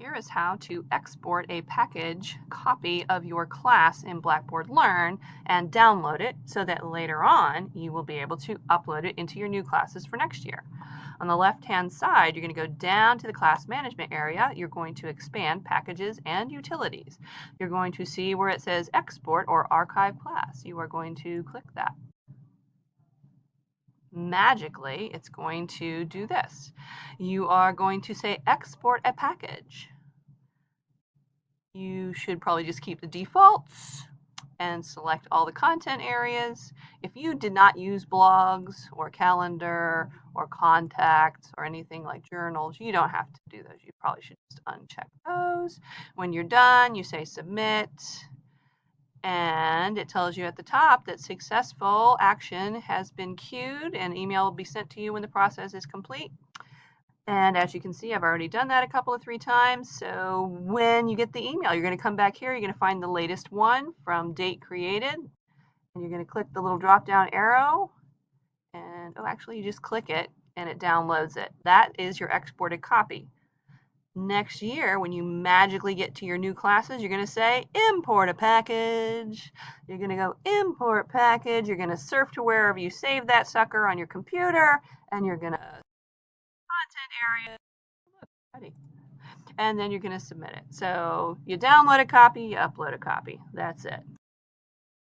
Here is how to export a package copy of your class in Blackboard Learn and download it so that later on you will be able to upload it into your new classes for next year. On the left-hand side, you're going to go down to the class management area. You're going to expand packages and utilities. You're going to see where it says export or archive class. You are going to click that. Magically, it's going to do this. You are going to say export a package. You should probably just keep the defaults and select all the content areas. If you did not use blogs or calendar or contacts or anything like journals, you don't have to do those. You probably should just uncheck those. When you're done, you say submit, and it tells you at the top that successful action has been queued and email will be sent to you when the process is complete. And as you can see, I've already done that a couple of 3 times. So when you get the email, you're going to come back here. You're going to find the latest one from date created. And you're going to click the little drop down arrow. And actually you just click it and it downloads it. That is your exported copy. Next year, when you magically get to your new classes, you're going to say import a package. You're going to go import package. You're going to surf to wherever you save that sucker on your computer. And you're going to content area. Ready. And then you're going to submit it. So you download a copy, you upload a copy. That's it.